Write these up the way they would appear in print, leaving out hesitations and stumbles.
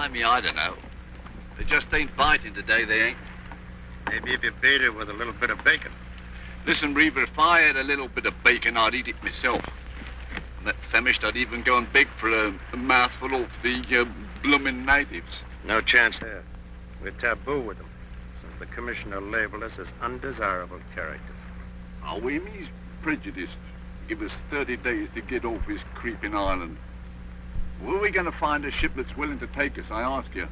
Blimey, I don't know. They just ain't biting today, they ain't. Maybe if you beat it with a little bit of bacon. Listen, Reaver, if I had a little bit of bacon, I'd eat it myself. And that famished, I'd even go and beg for a mouthful of the bloomin' natives. No chance there. We're taboo with them. So the commissioner labeled us as undesirable characters. Oh, he's prejudiced. Give us 30 days to get off his creeping island. Where are we going to find a ship that's willing to take us, I ask you?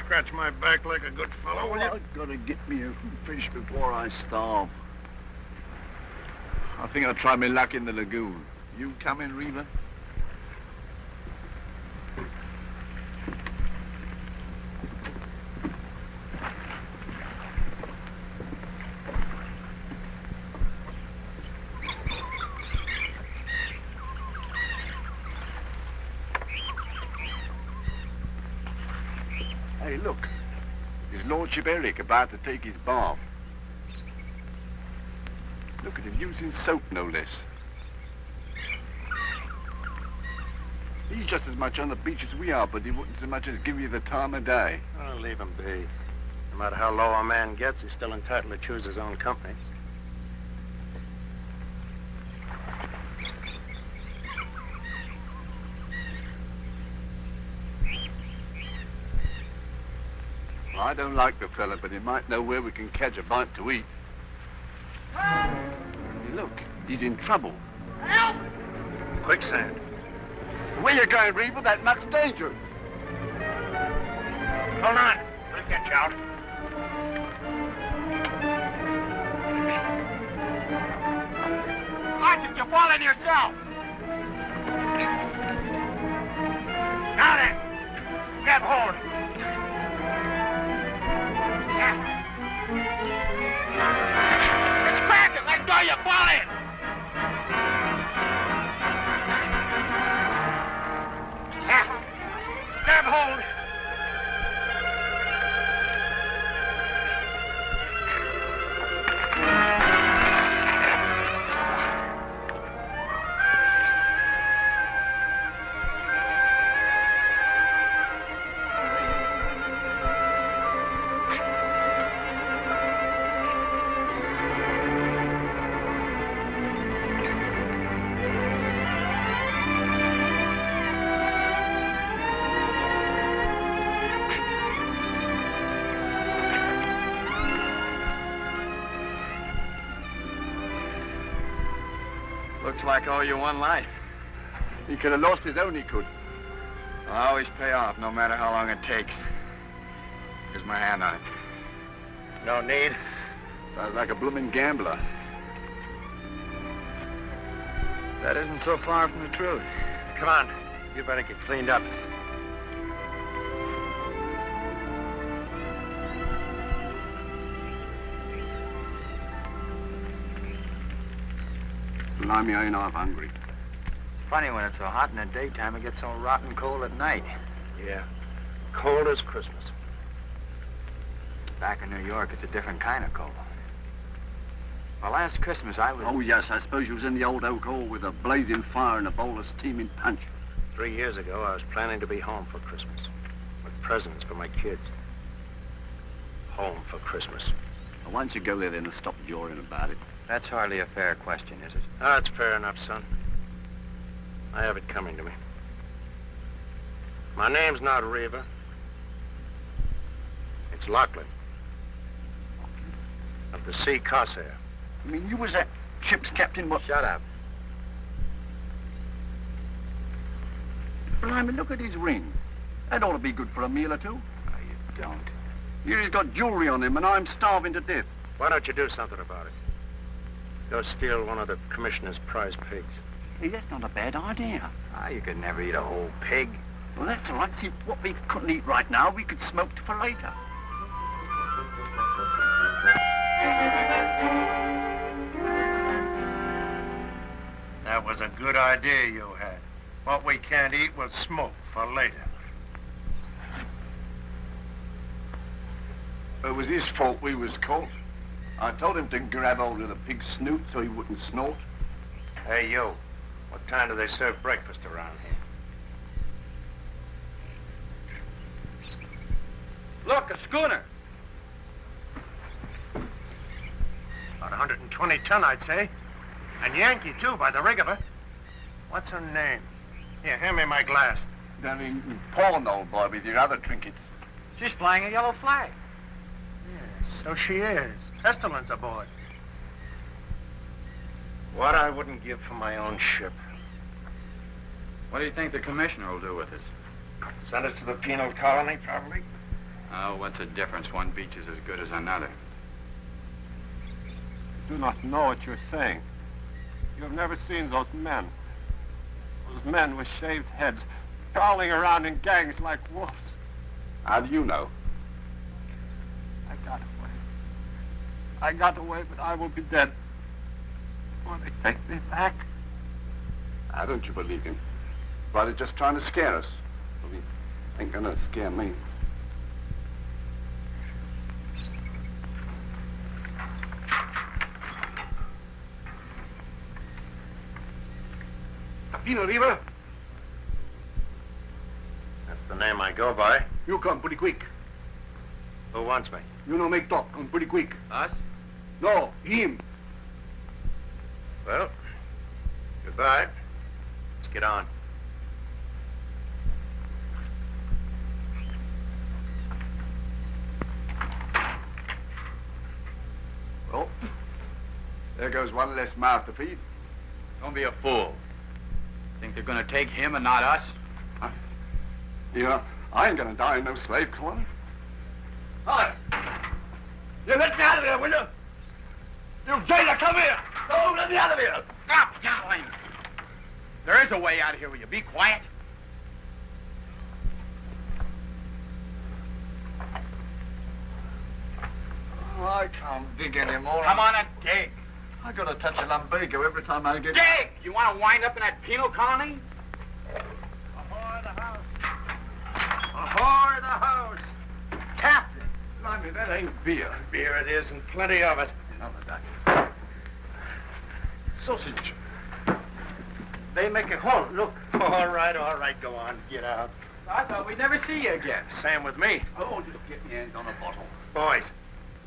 Scratch my back like a good fellow, will you? I've got to get me a fish before I starve. I think I'll try my luck in the lagoon. You come in, Reaver? Hey, look. His Lordship Eric about to take his bath. Look at him using soap, no less. He's just as much on the beach as we are, but he wouldn't so much as give you the time of day. I'll leave him be. No matter how low a man gets, he's still entitled to choose his own company. Well, I don't like the fella, but he might know where we can catch a bite to eat. Hey, look, he's in trouble. Help! Quicksand. Where you going, Reaver? That muck's dangerous. Hold on. I'll get you out. Why did you fall in yourself? Now then, grab hold. It's cracking. Let go, you fall in. Grab hold. Looks like I owe you one life. He could have lost his own, he could. I'll always pay off, no matter how long it takes. Here's my hand on it. No need. Sounds like a blooming gambler. That isn't so far from the truth. Come on. You better get cleaned up. Blimey, I ain't half hungry. It's funny when it's so hot in the daytime, it gets so rotten cold at night. Yeah. Cold as Christmas. Back in New York, it's a different kind of cold. Well, last Christmas, I was... Oh, yes, I suppose you was in the old oak hall with a blazing fire and a bowl of steaming punch. 3 years ago, I was planning to be home for Christmas. With presents for my kids. Home for Christmas. Well, why don't you go there then and stop jawing about it? That's hardly a fair question, is it? Ah, it's fair enough, son. I have it coming to me. My name's not Reaver. It's Lachlan. Of the Sea Corsair. I mean, you was that ship's captain, what? Shut up. Blimey, look at his ring. That ought to be good for a meal or two. Oh, you don't. Here he's got jewelry on him, and I'm starving to death. Why don't you do something about it? Go steal one of the commissioner's prize pigs. Hey, that's not a bad idea. Ah, you could never eat a whole pig. Well, that's all right. See, what we couldn't eat right now, we could smoke for later. That was a good idea you had. What we can't eat, we'll smoke for later. It was his fault we was caught. I told him to grab hold of the pig's snoot so he wouldn't snort. Hey, you. What time do they serve breakfast around here? Look, a schooner. About 120 ton, I'd say. And Yankee, too, by the rig of her. What's her name? Here, hand me my glass. Down in pawn, old boy, with your other trinkets. She's flying a yellow flag. Yes, so she is. Pestilence aboard. What I wouldn't give for my own ship. What do you think the commissioner will do with us? Send us to the penal colony, probably. Oh, what's the difference? One beach is as good as another. Do not know what you're saying. You have never seen those men. Those men with shaved heads, prowling around in gangs like wolves. How do you know? I got away. I got away, but I will be dead. Will they take me back? Why don't you believe him? Brother just trying to scare us. Well, he ain't gonna scare me. Capino River, That's the name I go by. you come pretty quick. Who wants me? You know make talk, come pretty quick. Us? No, him. Well, goodbye. Let's get on. Well, there goes one less mouth to feed. Don't be a fool. Think they're going to take him and not us? You know, I ain't gonna die in no slave colony. Hi. You let me out of here, will you? You jailer, come here. Oh, let me out of here. Stop yelling. There is a way out of here. Will you be quiet? Oh, I can't dig anymore. Come on and dig. I gotta touch a lumbago every time I get... Dig! You want to wind up in that penal colony? Ahoy the house. Ahoy the house. Captain! Blimey, that ain't beer. Beer it is, and plenty of it. Another duck. Sausage. They make a halt. Look. All right. Go on. Get out. I thought we'd never see you again. Same with me. Oh, just get your hands on a bottle. Boys,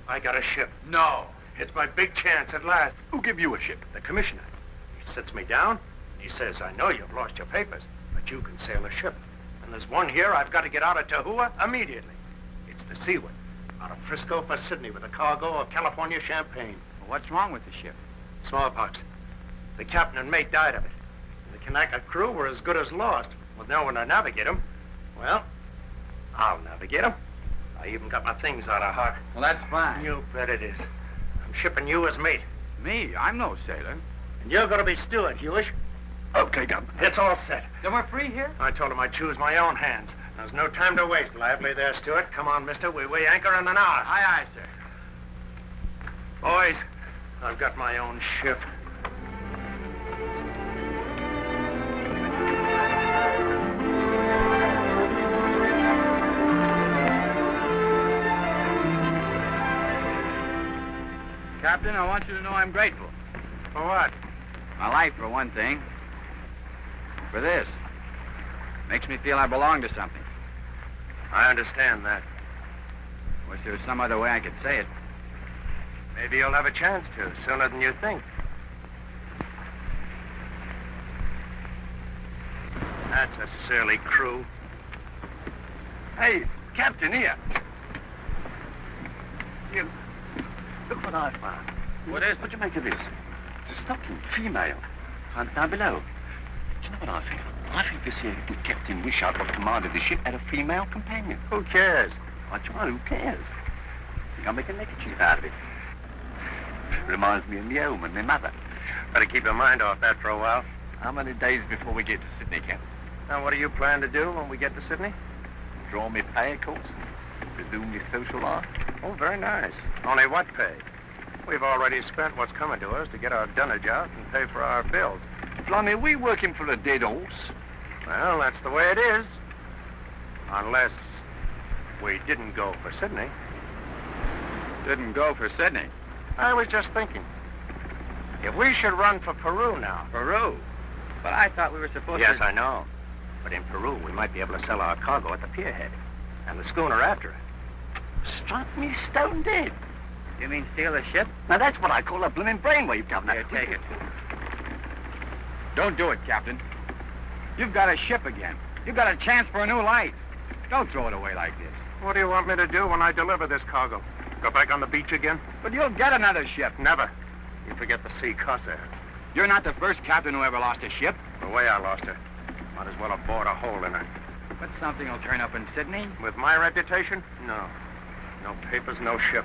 I got a ship. No. It's my big chance at last. Who give you a ship? The commissioner. He sits me down. He says, I know you've lost your papers, but you can sail a ship. And there's one here I've got to get out of Tahua immediately. It's the Seaward, out of Frisco for Sydney with a cargo of California champagne. Well, what's wrong with the ship? Smallpox. The captain and mate died of it. And the Kanaka crew were as good as lost, with no one to navigate them. Well, I'll navigate them. I even got my things out of Hart. Well, that's fine. You bet it is. I'm shipping you as mate. Me? I'm no sailor. And you're going to be steward, Hewish. Okay, Captain. It's all set. Then we're free here? I told him I'd choose my own hands. There's no time to waste. Lively there, Stewart. Come on, mister. We weigh anchor in an hour. Aye, sir. Boys, I've got my own ship. Captain, I want you to know I'm grateful. For what? My life, for one thing. For this. Makes me feel I belong to something. I understand that. Wish there was some other way I could say it. Maybe you'll have a chance to, sooner than you think. That's a surly crew. Hey, Captain, here. Here, look what I found. What is it? What do you make of this? It's a stocking, female. And down below. Do you know what I think? I think this here good Captain Wishart, got command of the ship, had a female companion. Who cares? I try, who cares? I think I'll make a neckerchief out of it. Reminds me of me home and my mother. Better keep your mind off that for a while. How many days before we get to Sydney, Captain? Now, what do you plan to do when we get to Sydney? Draw me pay, of course. Resume me social life. Oh, very nice. Only what pay? We've already spent what's coming to us to get our dunnage out and pay for our bills. Blimey, we working for a dead horse. Well, that's the way it is. Unless we didn't go for Sydney. Didn't go for Sydney. I was just thinking. If we should run for Peru now. Peru? But I thought we were supposed Yes, to... I know. But in Peru, we might be able to sell our cargo at the pierhead. And the schooner after it. Struck me stone dead. You mean steal the ship? Now, that's what I call a blooming brainwave, Governor. Here, take it. Don't do it, Captain. You've got a ship again. You've got a chance for a new life. Don't throw it away like this. What do you want me to do when I deliver this cargo? Go back on the beach again? But you'll get another ship. Never. You forget the sea corsair. You're not the first captain who ever lost a ship. The way I lost her. Might as well have bored a hole in her. But something will turn up in Sydney. With my reputation? No. No papers, no ship.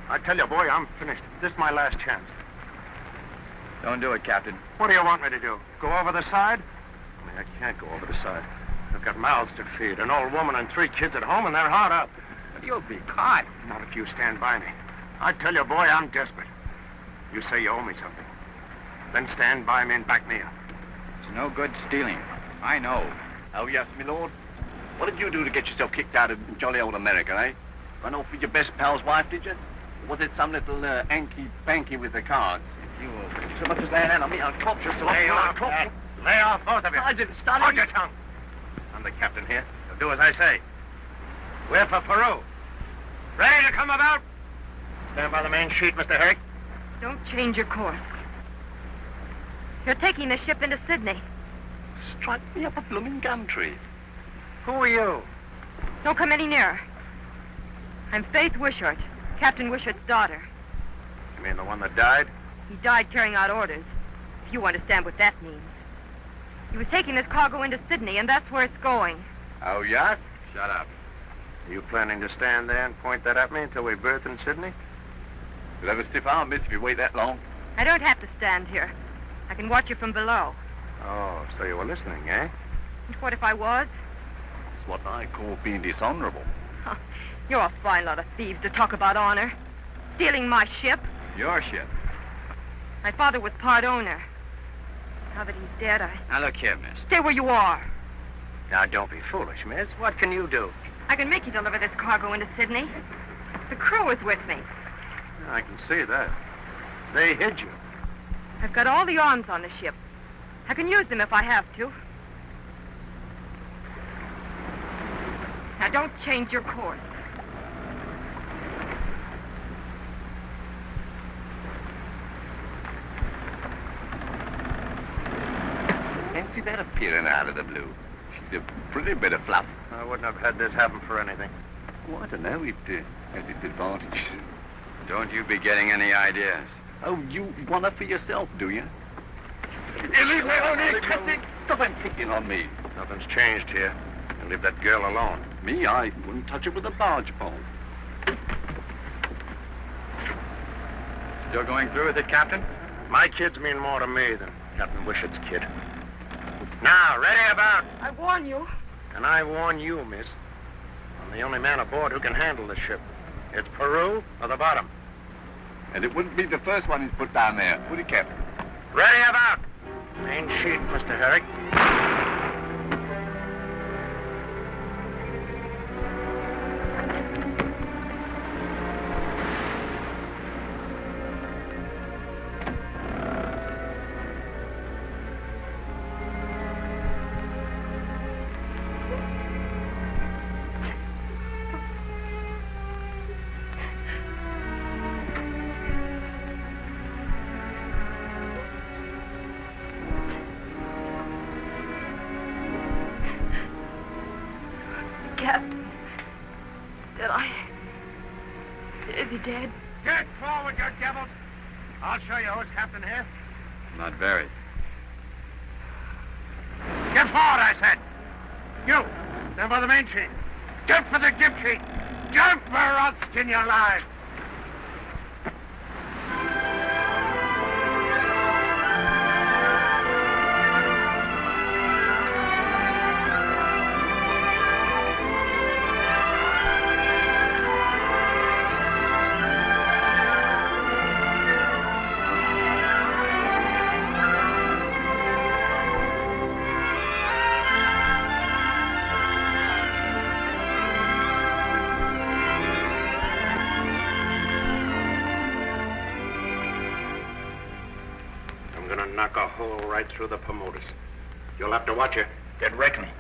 I tell you, boy, I'm finished. This is my last chance. Don't do it, Captain. What do you want me to do? Go over the side? I can't go over the side. I've got mouths to feed, an old woman and 3 kids at home, and they're hard up. But you'll be caught. Not if you stand by me. I tell you, boy, I'm desperate. You say you owe me something. Then stand by me and back me up. It's no good stealing. I know. Oh, yes, my lord. What did you do to get yourself kicked out of jolly old America, eh? Run off with your best pal's wife, did you? Or was it some little anky-banky with the cards? You will. So much as lay a hand on me, I'll clop you so Lay off, lay off, both of you. I didn't start Hold your tongue. I'm the captain here. So do as I say. We're for Peru. Ready to come about? Stand by the main sheet, Mr. Herrick. Don't change your course. You're taking the ship into Sydney. Struck me up a blooming gum tree. Who are you? Don't come any nearer. I'm Faith Wishart, Captain Wishart's daughter. You mean the one that died? He died carrying out orders, if you understand what that means. He was taking this cargo into Sydney, and that's where it's going. Oh, yes? Shut up. Are you planning to stand there and point that at me until we berth in Sydney? You'll have a stiff arm, miss, if you wait that long. I don't have to stand here. I can watch you from below. Oh, so you were listening, eh? And what if I was? It's what I call being dishonorable. Huh. You're a fine lot of thieves to talk about honor. Stealing my ship. Your ship. My father was part owner. Now that he's dead, Now, look here, miss. Stay where you are. Now, don't be foolish, miss. What can you do? I can make you deliver this cargo into Sydney. The crew is with me. I can see that. They hid you. I've got all the arms on the ship. I can use them if I have to. Now, don't change your course. Fancy that appearing out of the blue. She's a pretty bit of fluff. I wouldn't have had this happen for anything. Oh, I don't know. It has its advantages. Don't you be getting any ideas. Oh, you want her for yourself, do you? You leave me alone, Captain. Stop picking on me. Nothing's changed here. And leave that girl alone. Me, I wouldn't touch her with a barge pole. Still going through with it, Captain? My kids mean more to me than Captain Wishart's kid. Now, ready about. I warn you. And I warn you, miss. I'm the only man aboard who can handle the ship. It's Peru or the bottom. And it wouldn't be the first one he's put down there, would it, Captain? Ready about. Main sheet, Mr. Herrick. Captain. Is he dead? Get forward, you devils. I'll show you who's captain here. Not very. Get forward, I said. You, stand by the main sheet. Jump for the jib sheet. Jump or I'll skin you alive. Knock a hole right through the Bermudas. You'll have to watch it. Get reckoning.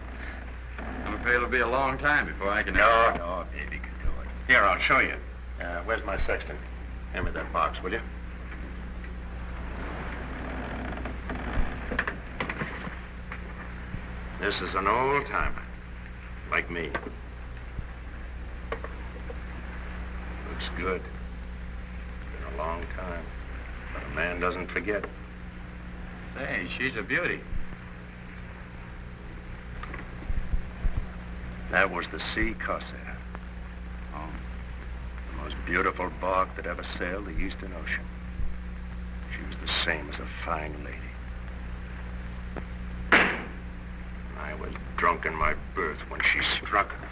I'm afraid it'll be a long time before I can... No, baby can do it. Here, I'll show you. Where's my sextant? Hand me that box, will you? This is an old timer, like me. Looks good. Been a long time, but a man doesn't forget. Say, she's a beauty. That was the sea corsair. Oh. The most beautiful bark that ever sailed the Eastern Ocean. She was the same as a fine lady. I was drunk in my berth when she struck her.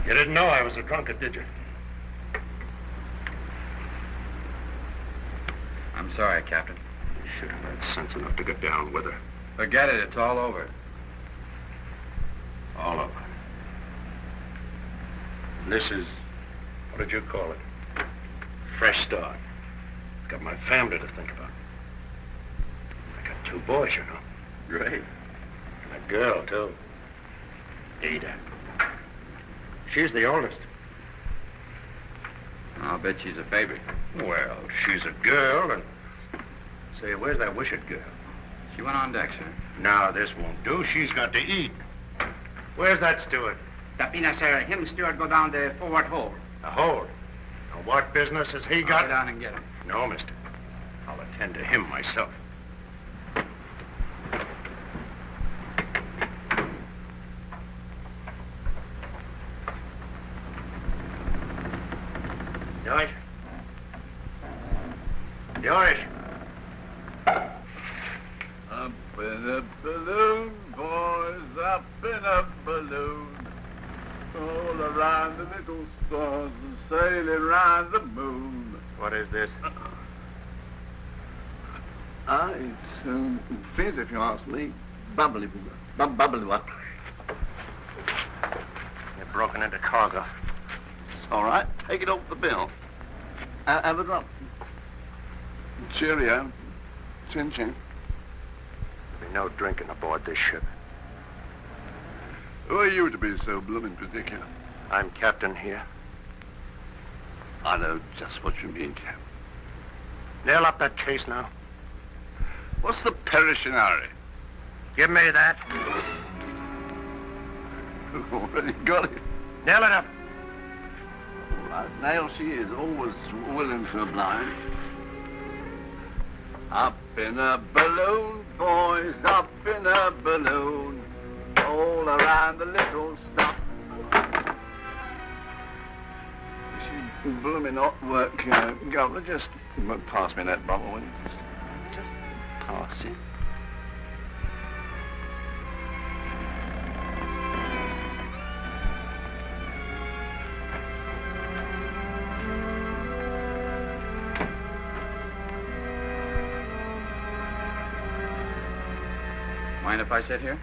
You didn't know I was a drunkard, did you? I'm sorry, Captain. You should have had sense enough to get down with her. Forget it. It's all over. All over. This is, what did you call it? Fresh start. Got my family to think about. I got 2 boys, you know. Great. And a girl, too. Ada. She's the oldest. I'll bet she's a favorite. Well, she's a girl, and... Say, where's that wishing girl? She went on deck, sir. No, this won't do. She's got to eat. Where's that steward? Tapina, sir. Him steward go down the forward hold. A hold. Now, what business has he I'll got? go down and get him. No, mister. I'll attend to him myself. George? George? Up in a balloon, boys, up in a balloon. All around the little stars and sailing round the moon. What is this? It's fizz, if you ask me. Bubbly up. You've broken into cargo. All right, take it off the bill. Have a drop. Cheerio. Chin chin. There'll be no drinking aboard this ship. Who are you to be so blooming particular? I'm captain here. I know just what you mean, Cap. Nail up that case now. What's the perishing hurry? Give me that. Already got it. Nail it up. All right, nail she is, always willing for a blind. Up in a balloon, boys, up in a balloon. All around the little stop. She blooming hot work, Governor. Just pass me that bottle, will you? Just pass it. Mind if I sit here?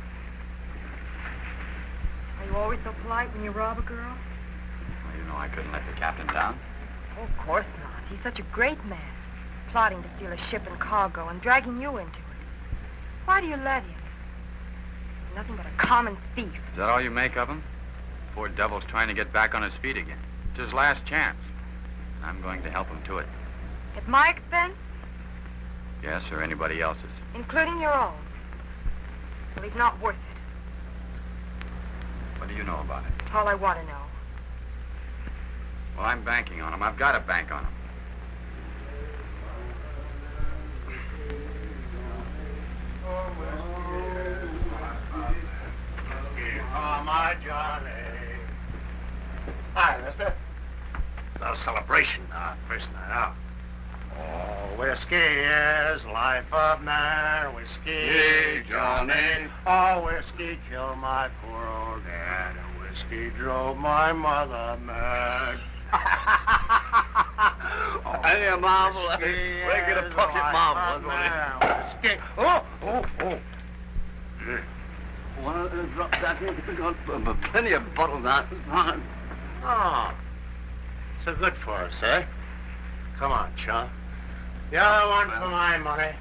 Are you always so polite when you rob a girl? Well, you know I couldn't let the captain down. Oh, of course not. He's such a great man. Plotting to steal a ship and cargo and dragging you into it. Why do you let him? He's nothing but a common thief. Is that all you make of him? Poor devil's trying to get back on his feet again. It's his last chance. And I'm going to help him to it. At my expense? Yes, or anybody else's. Including your own. Well, he's not worth it. What do you know about it? All I want to know. Well, I'm banking on him. I've got to bank on him. Oh, my Johnny. Hi, mister. No celebration, first night out. Oh, whiskey is life of man. Whiskey, Hey, Johnny. Oh, whiskey killed my poor old dad. And whiskey drove my mother mad. Hey, a marvel. Whiskey Regular is pocket life marvel, of that's what it man. Whiskey. Oh. One of those drops out here. We've got plenty of bottles out this time. Oh. So good for us, eh? Come on, chum. The other one for my money.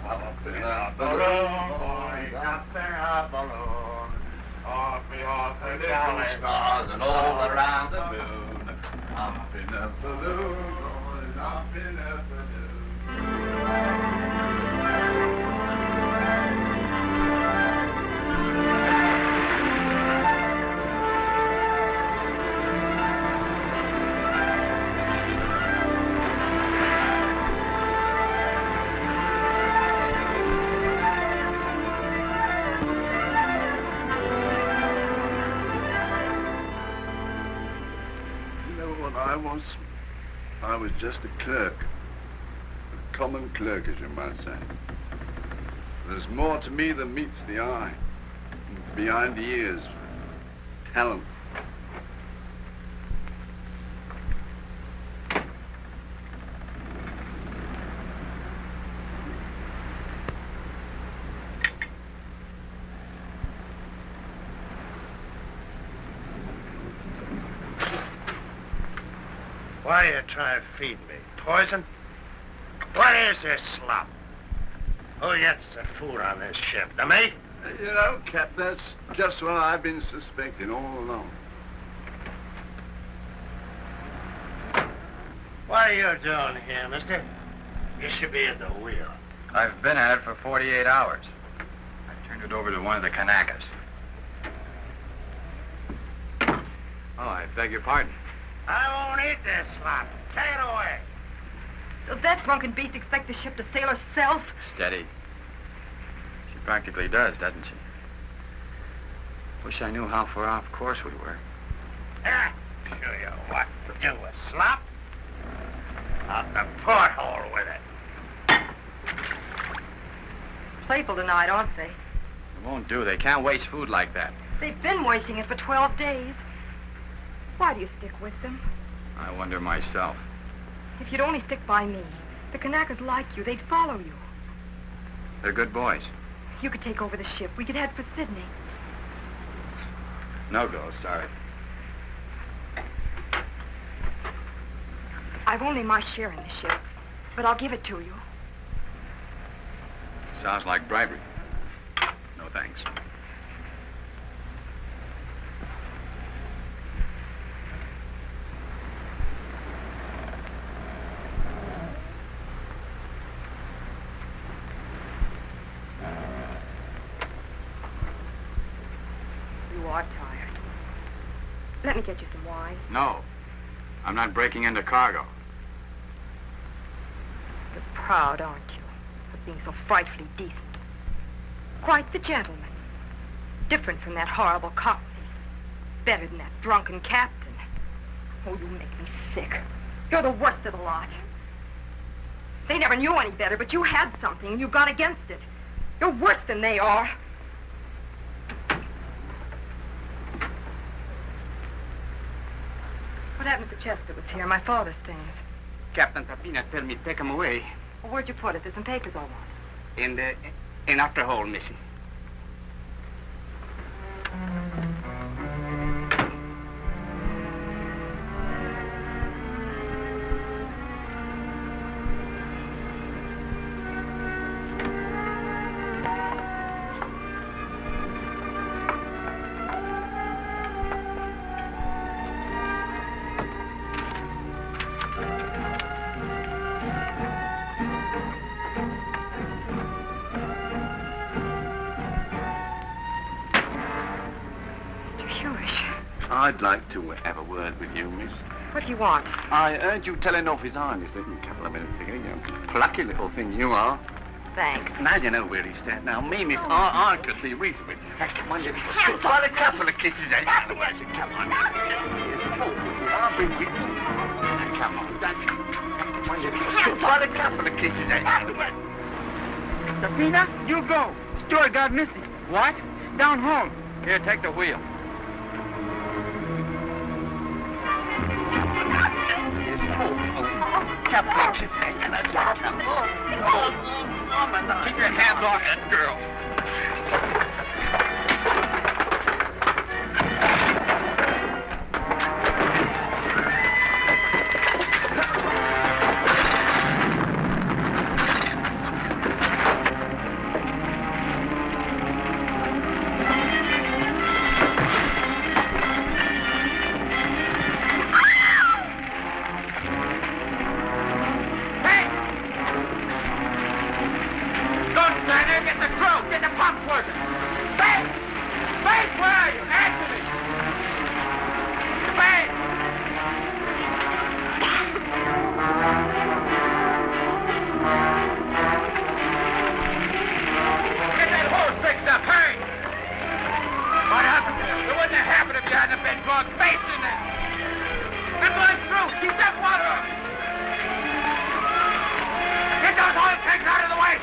Up in a Balloon, boys, up in a balloon. Off the little stars and all around the moon. Up in a balloon, going up in a balloon. I was just a clerk. A common clerk, as you might say. There's more to me than meets the eye. Behind the ears. Talent. Why are you trying to feed me? Poison? What is this slop? Who gets the food on this ship? The mate? You know, Cap, that's just what I've been suspecting all along. What are you doing here, mister? You should be at the wheel. I've been at it for 48 hours. I turned it over to one of the Kanakas. Oh, I beg your pardon. I won't eat this slop. Take it away. Does that drunken beast expect the ship to sail herself? Steady. She practically does, doesn't she? Wish I knew how far off course we were. Ah, show you what to do with slop. Out the porthole with it. Playful tonight, aren't they? It won't do. They can't waste food like that. They've been wasting it for 12 days. Why do you stick with them? I wonder myself. If you'd only stick by me, the Kanakas like you. They'd follow you. They're good boys. You could take over the ship. We could head for Sydney. No go, sorry. I've only my share in the ship, but I'll give it to you. Sounds like bribery. No thanks. You are tired. Let me get you some wine. No. I'm not breaking into cargo. You're proud, aren't you, of being so frightfully decent? Quite the gentleman. Different from that horrible cockney. Better than that drunken captain. Oh, you make me sick. You're the worst of the lot. They never knew any better, but you had something, and you've gone against it. You're worse than they are. What happened to the chest that was here? My father's things. Captain Tapina tell me take 'em away. Well, where'd you put it? There's some papers I want. In after hole, missy. I'd like to have a word with you, miss. What do you want? I heard you telling off his Highness a couple of minutes ago. You plucky little thing you are. Thanks. Now you know where he stands. Now, me, miss, I could be reasonable. Come on, you well, a couple of kisses, eh? Come on. I'll be with you. Come on. Come on, you well, a couple of kisses, eh? Tapina, you go. Stewart got missing. What? Down home. Here, take the wheel. Keep your hands off that girl. dog, face in it. Get right through. Keep that water up. Get those oil tanks out of the way.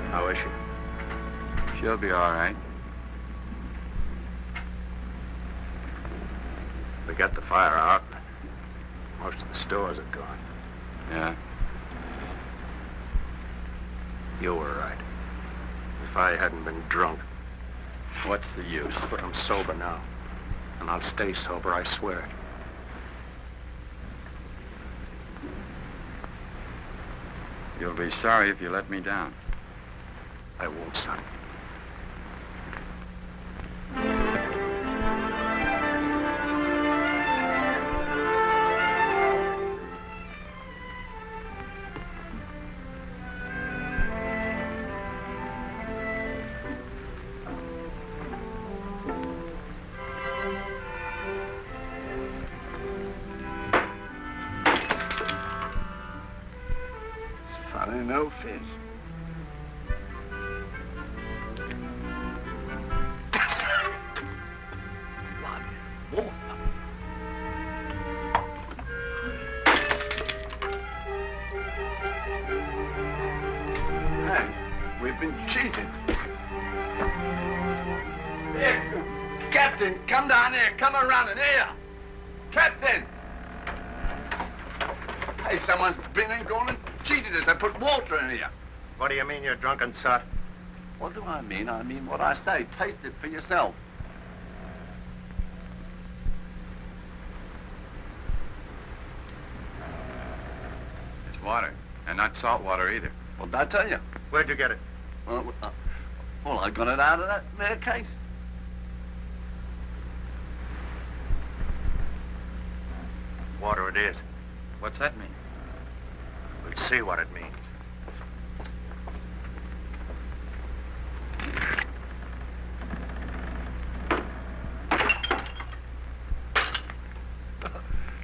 How is she? She'll be all right. We got the fire out. Most of the stores are gone. Yeah? You were right. If I hadn't been drunk. What's the use? But I'm sober now. And I'll stay sober, I swear it. You'll be sorry if you let me down. I won't, son. It's funny, no fish. We've been cheated. Here, Captain, come down here. Come around in here. Captain! Hey, someone's been and gone and cheated us. They put water in here. What do you mean, you drunken sot? What do I mean? I mean what I say. Taste it for yourself. It's water, and not salt water either. What did I tell you? Where'd you get it? Well, I got it out of that there case. Water it is. What's that mean? We'll see what it means.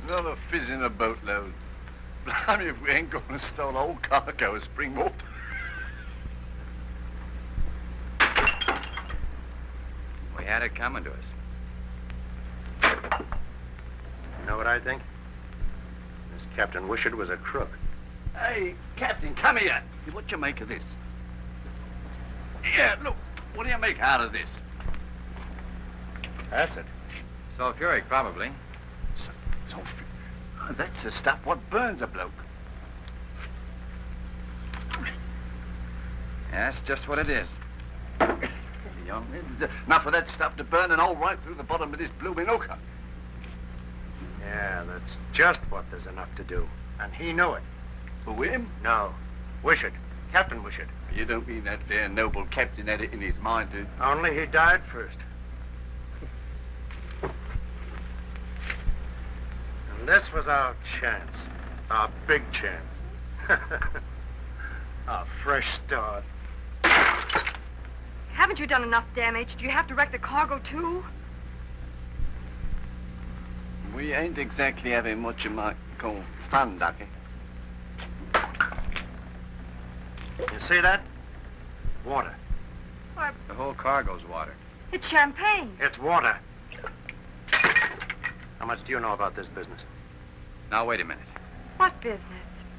Another fizz in a boatload. Blimey, if we ain't gone and stole a whole cargo of spring water. We had it coming to us. You know what I think? This Captain Wishart was a crook. Hey, Captain, come here. What you make of this? Yeah, look. What do you make out of this? Acid. Sulfuric, probably. That's the stuff what burns a bloke. That's just what it is. Young man, enough of that stuff to burn an hole right through the bottom of this blooming hooker. Yeah, that's just what there's enough to do. And he knew it. For him? No. Wishart. Captain Wishart. You don't mean that there noble captain had it in his mind to... Only he died first. And this was our chance. Our big chance. Our fresh start. Haven't you done enough damage? Do you have to wreck the cargo, too? We ain't exactly having what you might call fun, Ducky. You see that? Water. Why, The whole cargo's water. it's champagne. It's water. How much do you know about this business? Now, wait a minute. What business?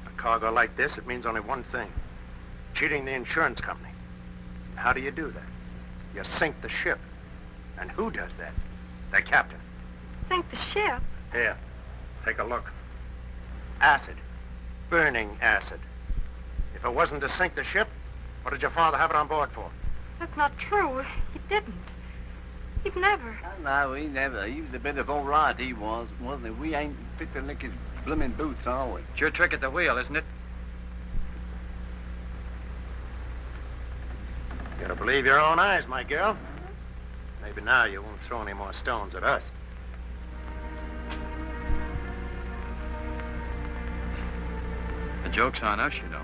A cargo like this, it means only one thing. Cheating the insurance company. How do you do that? You sink the ship. And who does that? The captain. Sink the ship? Here, take a look. Acid. Burning acid. If it wasn't to sink the ship, what did your father have it on board for? That's not true. He didn't. He'd never. No, he never. He was a bit of all right, he was, wasn't he? We ain't fit to lick his blooming boots, are we? It's your trick at the wheel, isn't it? You gotta believe your own eyes, my girl. Maybe now you won't throw any more stones at us. The joke's on us, you know.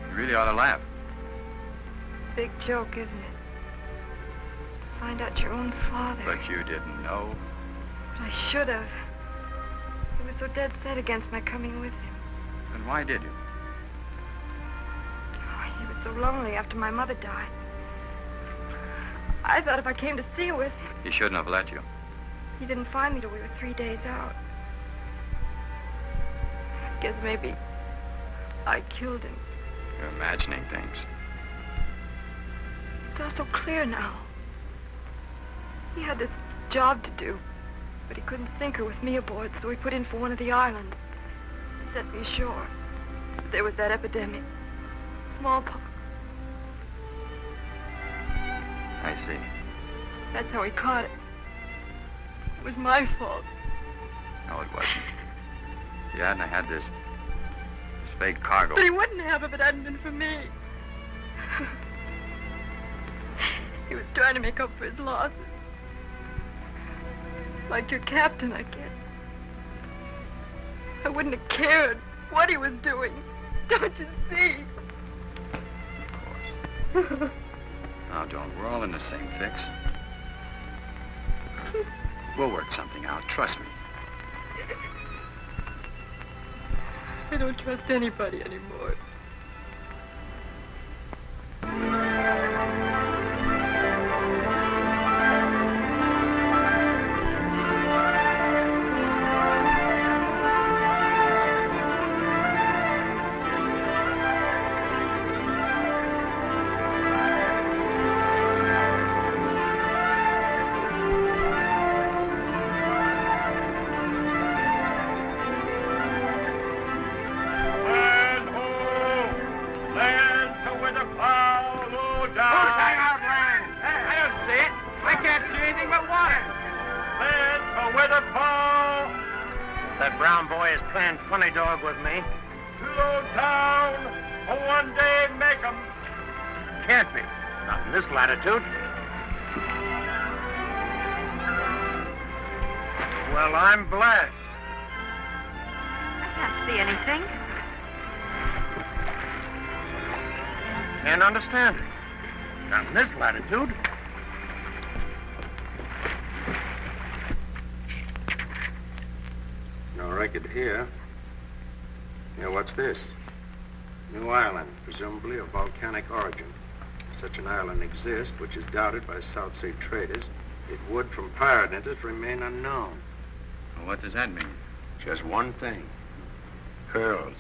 You really ought to laugh. Big joke, isn't it? To find out your own father. But you didn't know. But I should have. He was so dead set against my coming with him. Then why did you? Oh, he was so lonely after my mother died. I thought if I came to see her with him. He shouldn't have let you. He didn't find me till we were 3 days out. I guess maybe I killed him. You're imagining things. It's all so clear now. He had this job to do, but he couldn't sink her with me aboard, so he put in for one of the islands. Set me ashore. But there was that epidemic. Smallpox. I see. That's how he caught it. It was my fault. No, it wasn't. If you hadn't had this fake cargo. But he wouldn't have if it hadn't been for me. He was trying to make up for his losses. Like your captain, I guess. I wouldn't have cared what he was doing. Don't you see? Of course. Now, don't. We're all in the same fix. We'll work something out. Trust me. I don't trust anybody anymore. That brown boy is playing funny dog with me. Low down, one day make 'em. Can't be. Not in this latitude. Well, I'm blessed. I can't see anything. Can't understand it. Not in this latitude. No record here. Here, what's this? New island, presumably of volcanic origin. If such an island exists, which is doubted by South Sea traders, it would, from pirate interest, remain unknown. Well, what does that mean? Just one thing. Pearls.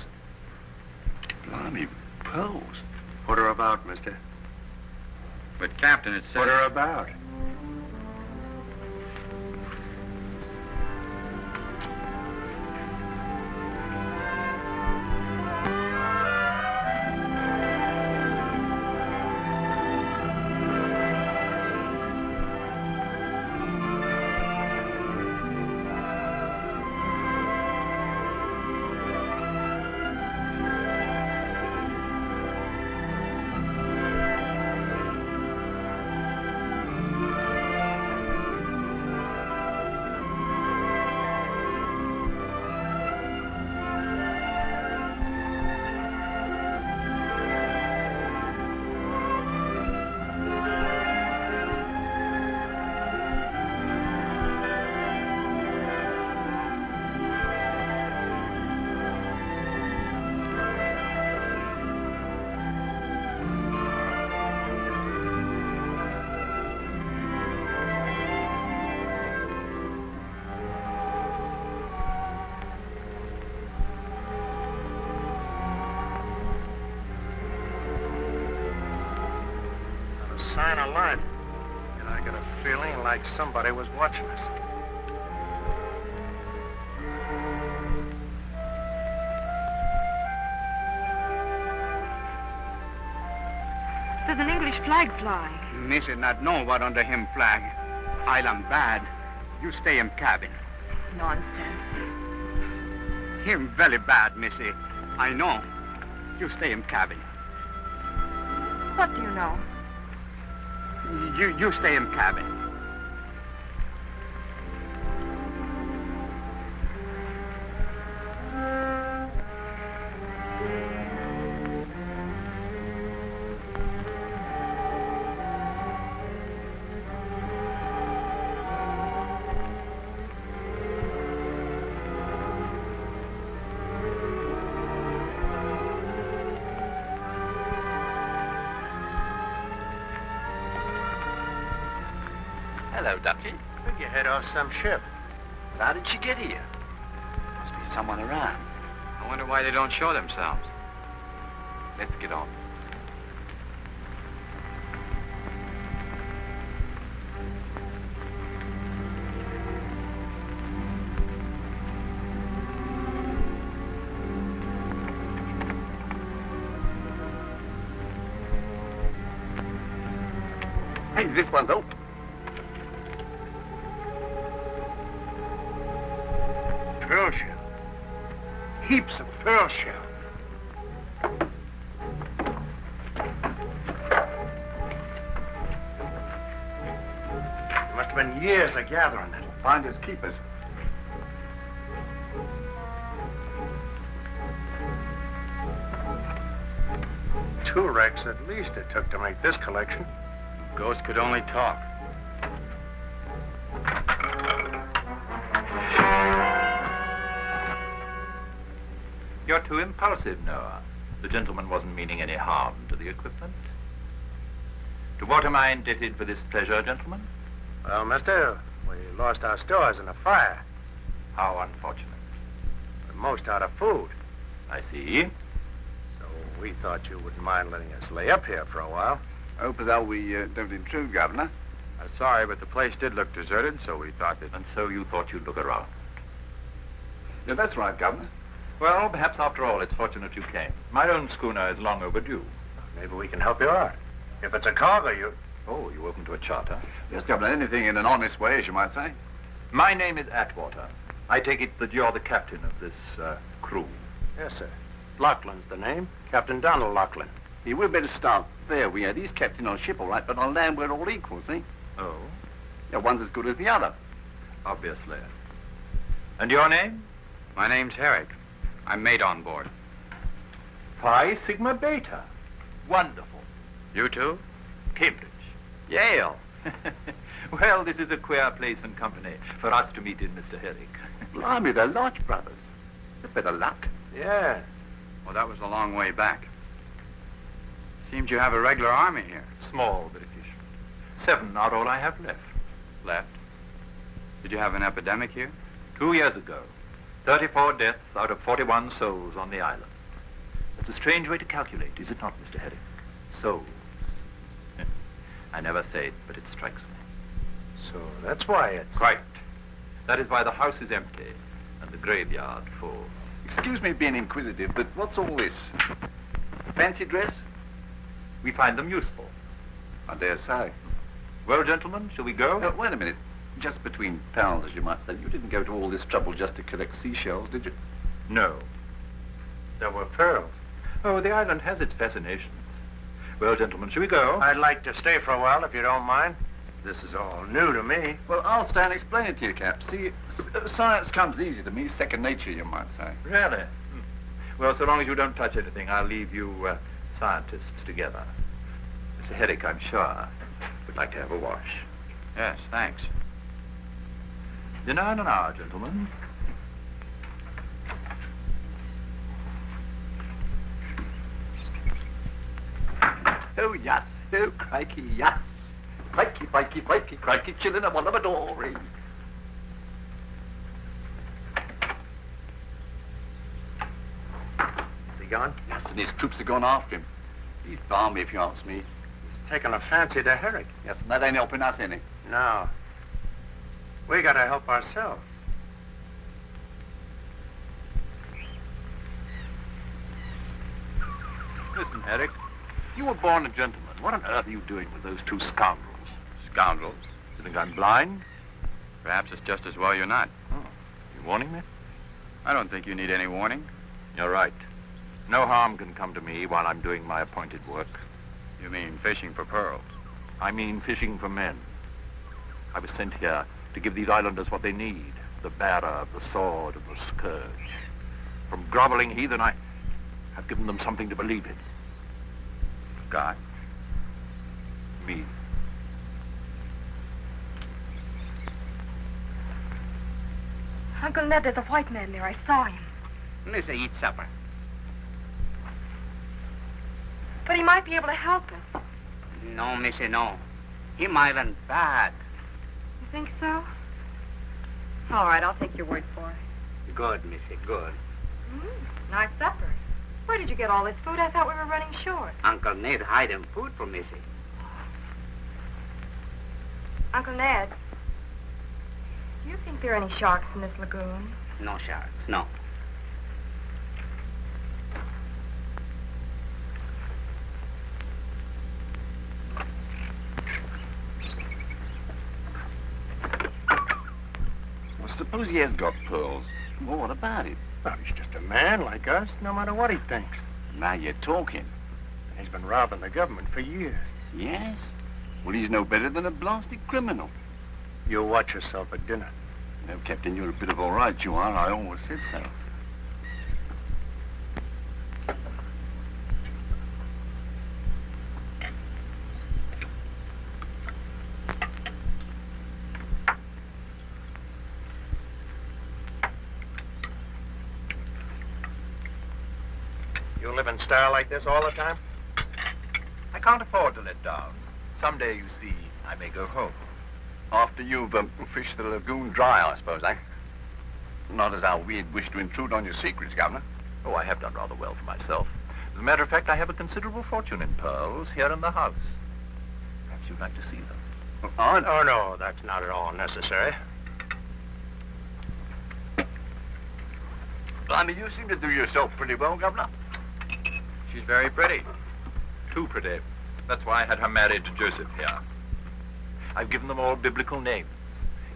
Blimey, pearls. Put her about, mister. But, Captain, it says... Put her about. sign of life. And I got a feeling like somebody was watching us. There's an English flag flying. Missy not know what under him flag. Island bad. You stay in cabin. Nonsense. Him very bad, Missy. I know. You stay in cabin. What do you know? You stay in cabin. Hello, Ducky. Think you head off some ship. How did she get here? Must be someone around. I wonder why they don't show themselves. Let's get on. Hey, this one's open. Pearl shell. Heaps of pearl shell. Must have been years of gathering it. Finders keepers. Two wrecks at least it took to make this collection. Ghost could only talk. You're too impulsive, Noah. The gentleman wasn't meaning any harm to the equipment. To what am I indebted for this pleasure, gentlemen? Well, mister, we lost our stores in a fire. How unfortunate. We're most out of food. I see. So we thought you wouldn't mind letting us lay up here for a while. Hope as how we don't intrude, Governor. I'm sorry, but the place did look deserted, so we thought that... And so you thought you'd look around. Yeah, that's right, Governor. Well, perhaps after all, it's fortunate you came. My own schooner is long overdue. Maybe we can help you out. If it's a cargo, you... Oh, you open to a charter? Yes, Governor, anything in an honest way, as you might say. My name is Atwater. I take it that you're the captain of this crew. Yes, sir. Laughlin's the name. Captain Donald Laughlin. Yeah, we'd better start there. He's captain on ship, all right, but on land we're all equal, see? Oh? Yeah, one's as good as the other. Obviously. And your name? My name's Herrick. I'm mate on board. Pi Sigma Beta. Wonderful. You too? Cambridge. Yale. Well, this is a queer place and company for us to meet in, Mr. Herrick. Blimey, they're Lodge brothers. A bit of luck. Yes. Well, that was a long way back. Seems you have a regular army here. Small British. 7 are all I have left. Left? Did you have an epidemic here? 2 years ago. 34 deaths out of 41 souls on the island. That's a strange way to calculate, is it not, Mr. Herrick? Souls. I never say it, but it strikes me. So that's why it's... Quite. That is why the house is empty and the graveyard full. Excuse me being inquisitive, but what's all this? Fancy dress? We find them useful. I dare say. Well, gentlemen, shall we go? Wait a minute. Just between pals, as you might say. You didn't go to all this trouble just to collect seashells, did you? No. There were pearls. Oh, the island has its fascinations. Well, gentlemen, shall we go? I'd like to stay for a while, if you don't mind. This is all new to me. Well, I'll stay and explain it to you, Cap. See, science comes easy to me. Second nature, you might say. Really? Well, so long as you don't touch anything, I'll leave you scientists together. Mr. Herrick, I'm sure, would like to have a wash. Yes, thanks. Dinner in an hour, gentlemen. Oh, yes. Oh, crikey, yes. Crikey, crikey, crikey, crikey, chillin' a one of a dory. Is he gone? Yes, and his troops are gone after him. He's balmy, if you ask me. His taking a fancy to Herrick. Yes, and that ain't helping us any. No. We gotta help ourselves. Listen, Herrick, you were born a gentleman. What on earth are you doing with those two scoundrels? Scoundrels? You think I'm blind? Perhaps it's just as well you're not. Oh, you warning me? I don't think you need any warning. You're right. No harm can come to me while I'm doing my appointed work. You mean fishing for pearls? I mean fishing for men. I was sent here to give these islanders what they need. The bearer of the sword and the scourge. From groveling heathen, I have given them something to believe in. God? Me. Uncle Ned, there's a white man there. I saw him. Missy, eat supper. But he might be able to help us. No, Missy, no. Him island bad. You think so? All right, I'll take your word for it. Good, Missy, good. Nice supper. Where did you get all this food? I thought we were running short. Uncle Ned hide him food for Missy. Uncle Ned, do you think there are any sharks in this lagoon? No sharks, no. Well, suppose he has got pearls. Well, what about it? Well, he's just a man like us, no matter what he thinks. Now you're talking. He's been robbing the government for years. Yes? Well, he's no better than a blasted criminal. You watch yourself at dinner. No, Captain, you're a bit of all right, you are. I always said so. You live in style like this all the time? I can't afford to let down. Someday, you see, I may go home. After you've fished the lagoon dry, I suppose, eh? Not as how we'd wish to intrude on your secrets, Governor. Oh, I have done rather well for myself. As a matter of fact, I have a considerable fortune in pearls here in the house. Perhaps you'd like to see them. Oh, no, that's not at all necessary. Blimey, you seem to do yourself pretty well, Governor. She's very pretty. Too pretty. That's why I had her married to Joseph here. I've given them all biblical names.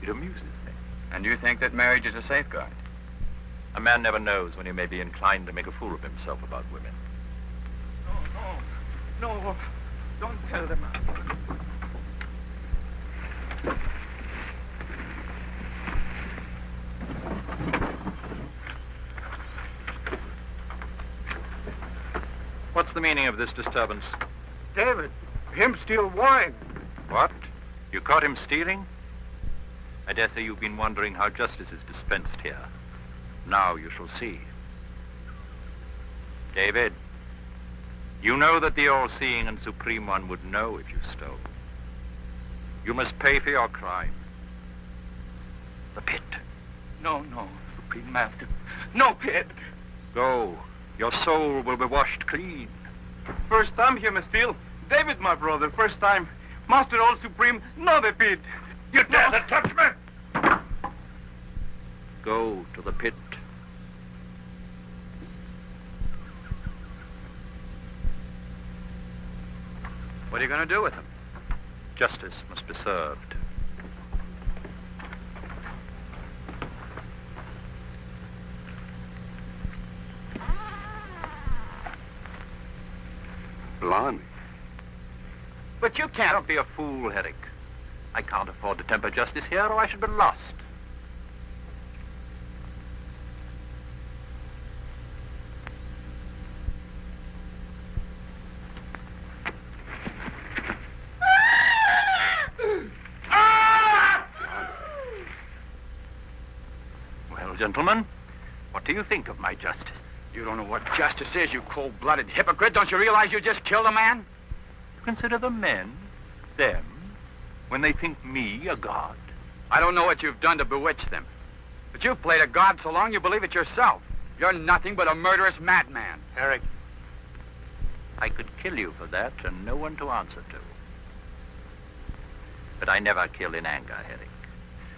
It amuses me. And you think that marriage is a safeguard? A man never knows when he may be inclined to make a fool of himself about women. No, don't tell them. What's the meaning of this disturbance? David, him steal wine. What? You caught him stealing? I dare say you've been wondering how justice is dispensed here. Now you shall see. David, you know that the all-seeing and supreme one would know if you stole. You must pay for your crime. The pit. No, Supreme Master. No pit. Go. Your soul will be washed clean. First time hear me steal. David, my brother, first time. Master All Supreme, no the pit. You dare to touch me? Go to the pit. What are you going to do with them? Justice must be served. Blimey. But you can't. Don't be a fool, Herrick. I can't afford to temper justice here, or I should be lost. Well, gentlemen, what do you think of my justice? You don't know what justice is, you cold-blooded hypocrite. Don't you realize you just killed a man? Consider the men, them, when they think me a god. I don't know what you've done to bewitch them. But you've played a god so long you believe it yourself. You're nothing but a murderous madman. Herrick, I could kill you for that and no one to answer to. But I never kill in anger, Herrick.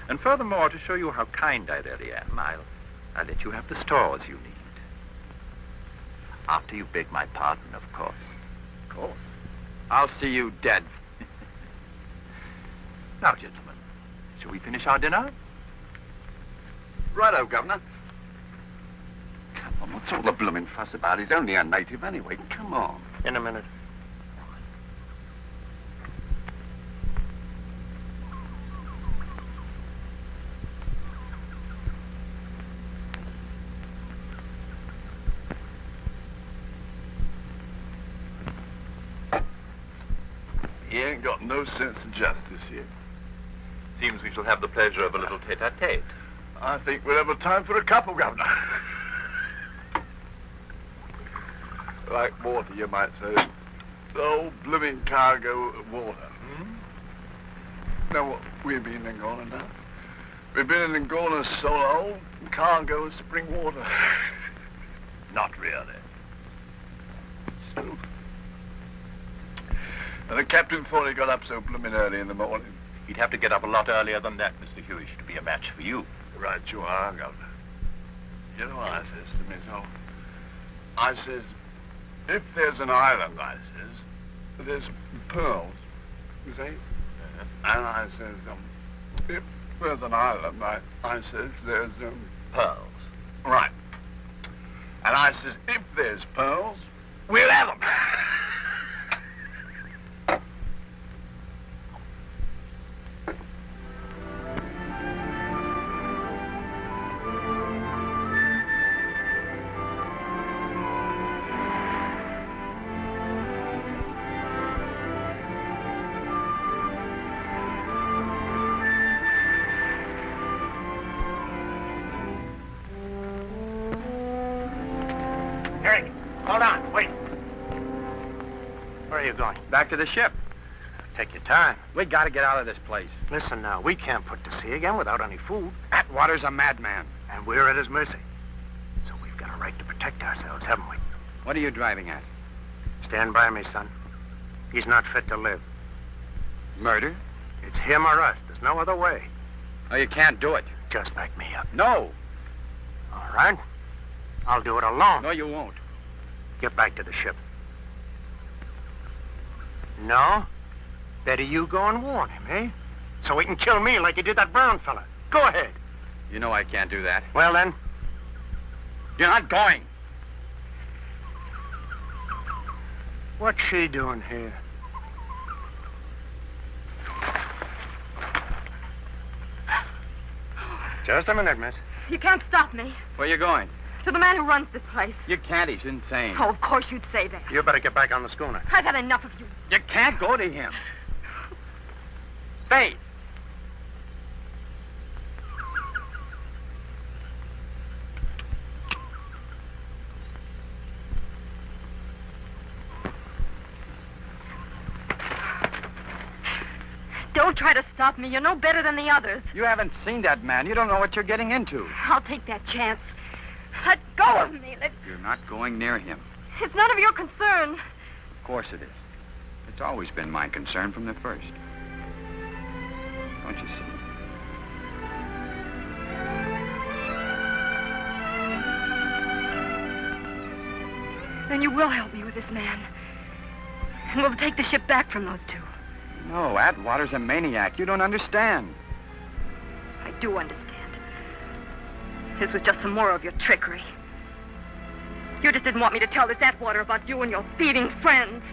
And furthermore, to show you how kind I really am, I'll let you have the stores you need. After you beg my pardon, of course. Of course. I'll see you dead. Now, gentlemen, shall we finish our dinner? Righto, Governor. Come on, what's all the blooming fuss about? He's only a native anyway. Come on. In a minute. He ain't got no sense of justice yet. Seems we shall have the pleasure of a little tete-a-tete. I think we'll have a time for a couple, Governor. Like water, you might say. The whole blooming cargo of water. Now, what, we've been in Angola now. We've been in Angola so long, cargo is to bring water. Not really. So. And the captain thought he got up so blooming early in the morning. He'd have to get up a lot earlier than that, Mr. Hewish, to be a match for you. Right you are, Governor. You know what I says to myself? I says, if there's an island, I says, there's pearls, you see? And I says, if there's an island, I says, there's Pearls. Right. And I says, if there's pearls, we'll have them. Eric, hold on. Wait. Where are you going? Back to the ship. Take your time. We gotta get out of this place. Listen now, we can't put to sea again without any food. Atwater's a madman. And we're at his mercy. So we've got a right to protect ourselves, haven't we? What are you driving at? Stand by me, son. He's not fit to live. Murder? It's him or us. There's no other way. Oh, you can't do it. Just back me up. No. All right. I'll do it alone. No, you won't. Get back to the ship. No? Better you go and warn him, eh? So he can kill me like he did that Brown fella. Go ahead. You know I can't do that. Well, then. You're not going. What's she doing here? Just a minute, miss. You can't stop me. Where you going? To the man who runs this place. You can't. He's insane. Oh, of course you'd say that. You better get back on the schooner. I've had enough of you. You can't go to him. Faith. Don't try to stop me. You're no better than the others. You haven't seen that man. You don't know what you're getting into. I'll take that chance. Let go of me. You're not going near him. It's none of your concern. Of course it is. It's always been my concern from the first. Don't you see? Then you will help me with this man. And we'll take the ship back from those two. No, Atwater's a maniac. You don't understand. I do understand. This was just some more of your trickery. You just didn't want me to tell this Atwater about you and your thieving friends.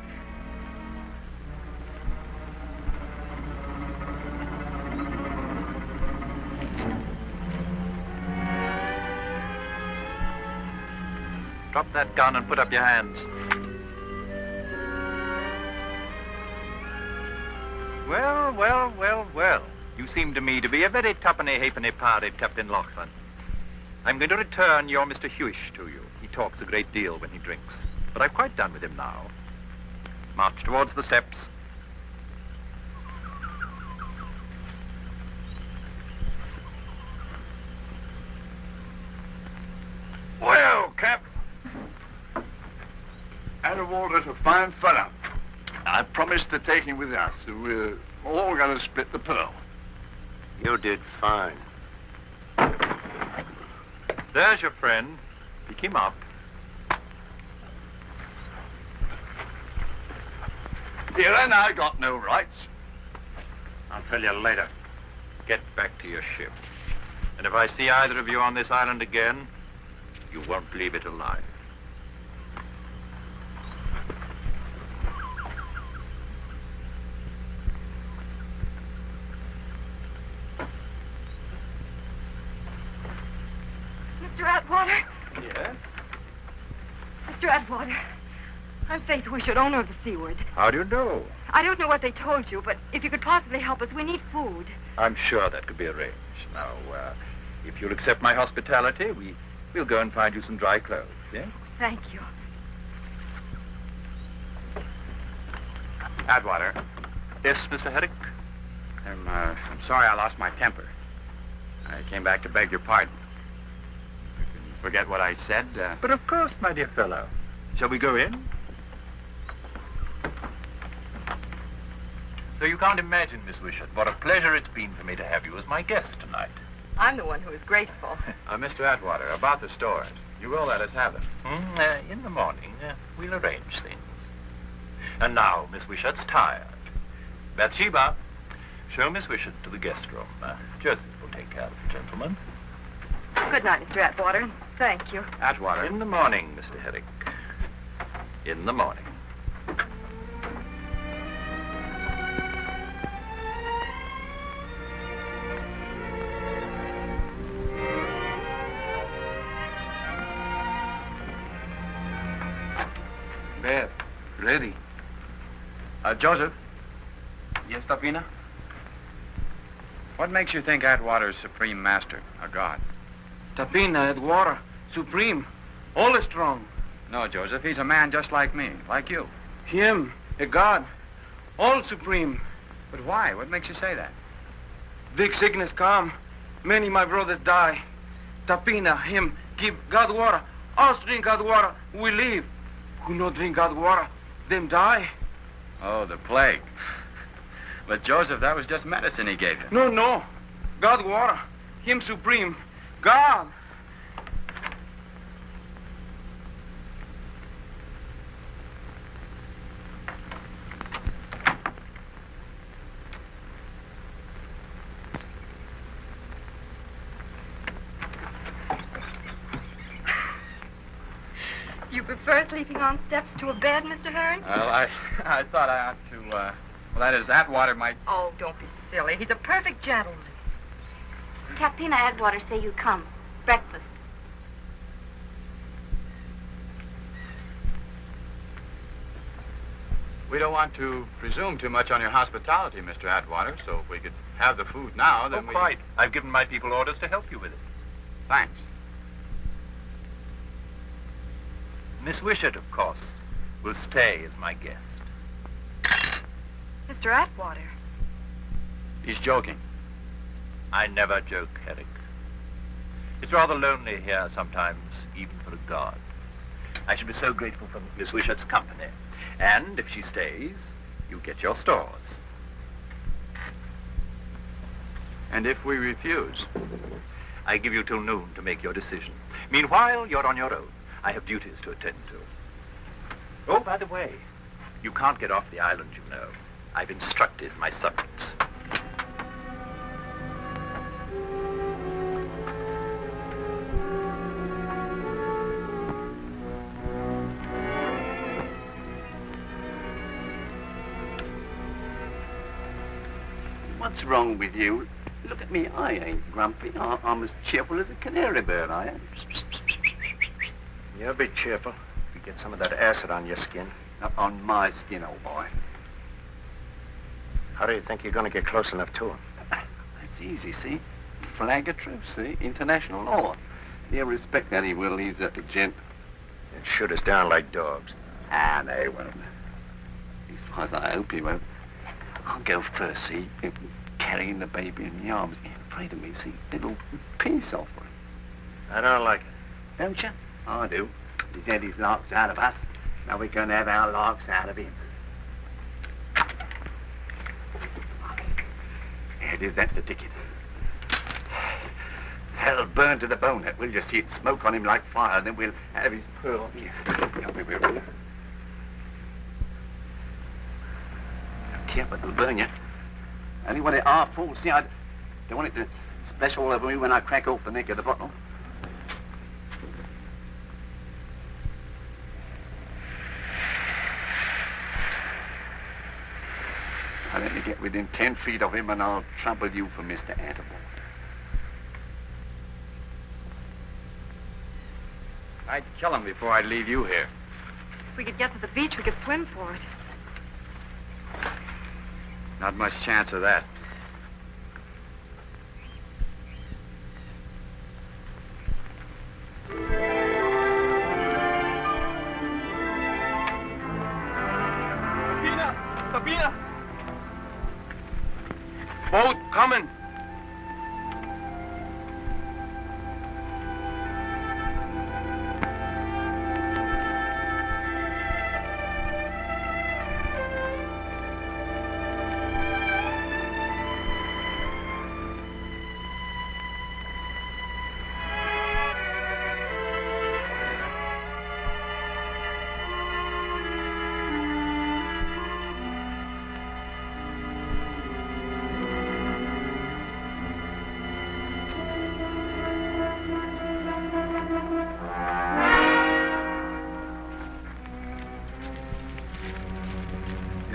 Drop that gun and put up your hands. Well, well, well, well. You seem to me to be a very tuppenny halfpenny party, Captain Lachlan. I'm going to return your Mr. Hewish to you. He talks a great deal when he drinks. But I've quite done with him now. March towards the steps. Well, Cap. Atwater's a fine fella. I promised to take him with us, so we're all going to split the pearl. You did fine. There's your friend. Pick him up. You and I got no rights. I'll tell you later. Get back to your ship. And if I see either of you on this island again, you won't leave it alive. Mr. Atwater? Yes? Mr. Atwater, I'm Faith Wishart, owner of the Seaward. How do you know? I don't know what they told you, but if you could possibly help us, we need food. I'm sure that could be arranged. Now, if you'll accept my hospitality, we'll go and find you some dry clothes, yes? Thank you. Atwater, Yes, Mr. Herrick? I'm sorry I lost my temper. I came back to beg your pardon. You can forget what I said. But of course, my dear fellow. Shall we go in? So you can't imagine, Miss Wishart, what a pleasure it's been for me to have you as my guest tonight. I'm the one who is grateful. Mr. Atwater, about the stores. You will let us have them. In the morning, we'll arrange things. And now, Miss Wishart's tired. Bathsheba, show Miss Wishart to the guest room. Joseph will take care of the gentleman. Good night, Mr. Atwater, and thank you. Atwater. In the morning, Mr. Herrick. In the morning. Bed. Ready. Joseph. Yes, Tapina? What makes you think Atwater's supreme master, a god? Tapina, Edwara, Supreme, all is strong. No, Joseph, he's a man just like me, like you. Him, a god, all supreme. But why? What makes you say that? Big sickness come, many my brothers die. Tapina, him, give God water. Us drink God water, we live. Who no drink God water, them die. Oh, the plague. But, Joseph, that was just medicine he gave you. No. God water. Him supreme. God. You prefer sleeping on steps to a bed, Mr. Hearn? Well, I thought I ought to, well, that is, Atwater might... Oh, don't be silly. He's a perfect gentleman. Captain Atwater say you come. Breakfast. We don't want to presume too much on your hospitality, Mr. Atwater, so if we could have the food now, then quite. I've given my people orders to help you with it. Thanks. Miss Wishart, of course, will stay as my guest. Mr. Atwater. He's joking. I never joke, Herrick. It's rather lonely here sometimes, even for a god. I should be so grateful for Miss Wishart's company. And if she stays, you get your stores. And if we refuse? I give you till noon to make your decision. Meanwhile, you're on your own. I have duties to attend to. Oh, by the way, you can't get off the island, you know. I've instructed my subjects. What's wrong with you? Look at me, I ain't grumpy. I'm as cheerful as a canary bird, I am. You'll be cheerful if you get some of that acid on your skin. Not on my skin, old boy. How do you think you're going to get close enough to him? That's easy, see? Flag of truce, see? International law. He'll respect that, he will. He's a gent. And shoot us down like dogs. Ah, they won't. As I hope he won't. I'll go first, see? Carrying the baby in the arms. He's afraid of me, see? Little peace offering. I don't like it. Don't you? I do. He's had his larks out of us. Now we're going to have our larks out of him. it is. That's the ticket. Hell, burn to the bone. We'll just see it smoke on him like fire, and then we'll have his pearl. Here. Help me, will you? Careful, it'll burn you. Only when it half full. See, I don't want it to splash all over me when I crack off the neck of the bottle. Now, let me get within 10 feet of him, and I'll trouble you for Mr. Atterbury. I'd kill him before I'd leave you here. If we could get to the beach, we could swim for it. Not much chance of that. Sabina! Boat coming!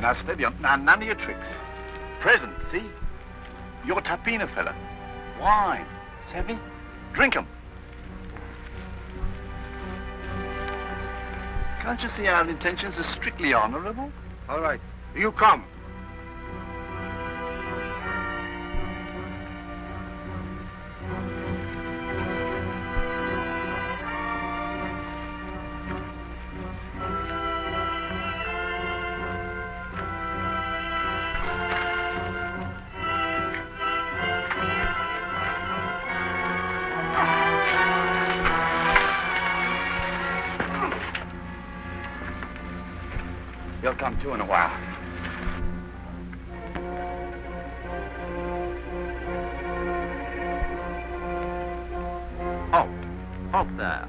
Now, steady on. Now, none of your tricks. Present, see? You're Tapina fella. Wine. Savvy? Drink 'em. Can't you see our intentions are strictly honorable? All right. You come. He'll come to in a while. Halt. Halt there.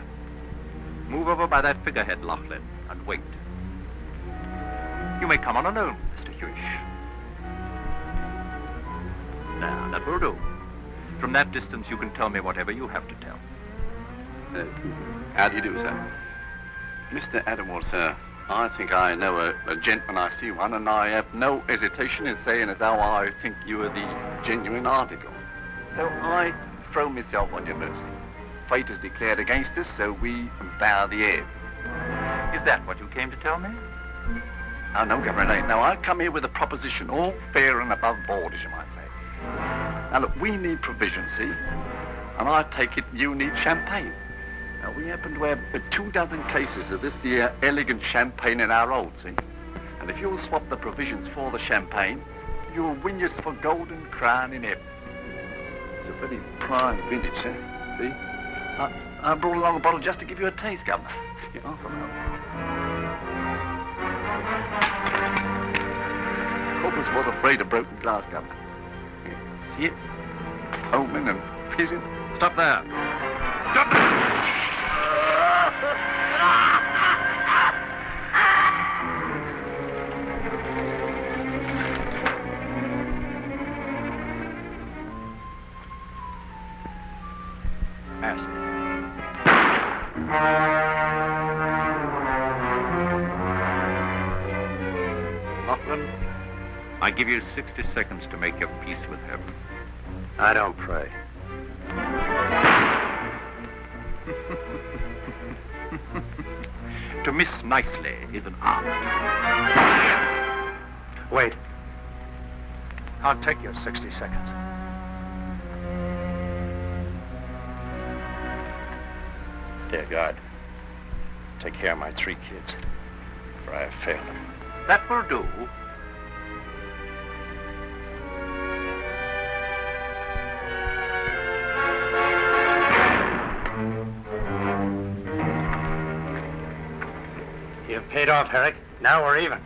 Move over by that figurehead, Laughlin, and wait. You may come on alone, Mr. Hewish. There, that will do. From that distance, you can tell me whatever you have to tell. How do you do, sir? Mr. Atterbury, sir. I think I know a gent when I see one, and I have no hesitation in saying as how I think you are the genuine article. So I throw myself on your mercy. Fate is declared against us, so we bow the head. Is that what you came to tell me? Oh, no, Governor, it ain't. Now, I come here with a proposition, all fair and above board, as you might say. Now, look, we need provisions, see? And I take it you need champagne. Now, we happen to have 24 cases of this here elegant champagne in our hold, see? And if you'll swap the provisions for the champagne, you'll win yourself a golden crown in heaven. It's a very prime vintage, sir. See? I brought along a bottle just to give you a taste, Governor. Yeah, I'll come out. Corpus was afraid of broken glass, Governor. Yeah. See it? Omen and fizzing. Stop there. Stop there! Laughlin, I give you 60 seconds to make your peace with heaven. I don't pray. To miss nicely is an art. Wait. I'll take your 60 seconds. Dear God, take care of my 3 kids, for I have failed them. That will do. You've paid off, Herrick. Now we're even.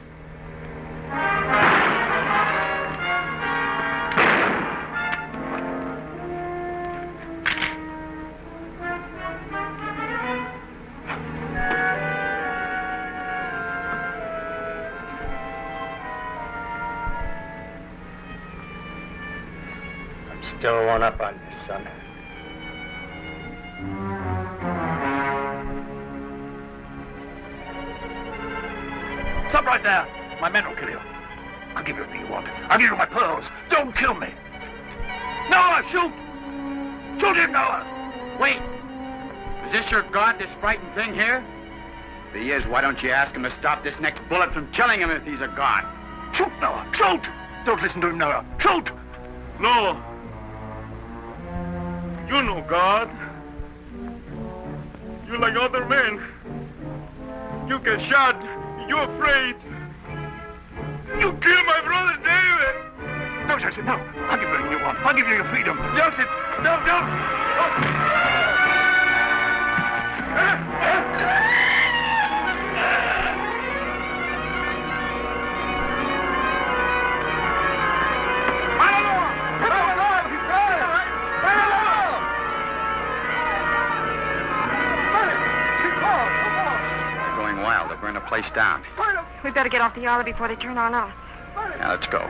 Still one up on you, son. Stop right there. My men will kill you. I'll give you everything you want. I'll give you my pearls. Don't kill me. Noah, shoot! Shoot him, Noah! Wait. Is this your god, this frightened thing here? If he is, why don't you ask him to stop this next bullet from killing him if he's a god? Shoot, Noah! Shoot! Don't listen to him, Noah. Shoot! No. You know God. You like other men. You get shot. You're afraid. You killed my brother David. No, Joseph, no. I'll give you everything you want. I'll give you your freedom. Joseph, no, don't. They're going wild. They'll burn the place down. We better get off the island before they turn on us. Now, let's go.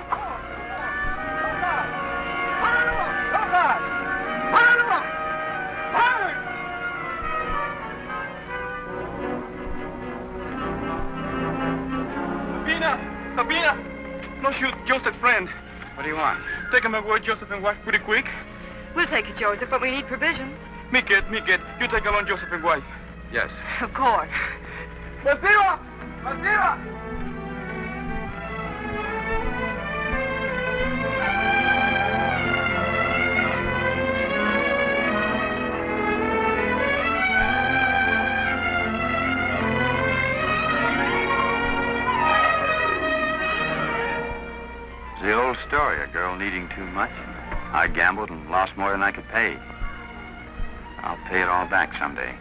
Sabina! No shoot, Joseph, friend. What do you want? Take him away, Joseph and wife, pretty quick. We'll take it, Joseph, but we need provisions. Me get. You take along Joseph and wife. Yes. Of course. Bativa! Bativa! The old story, a girl needing too much. I gambled and lost more than I could pay. I'll pay it all back someday.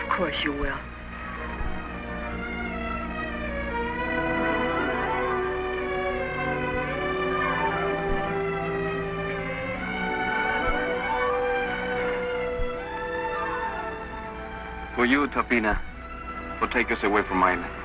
Of course you will. For you, Topina, will take us away from Island.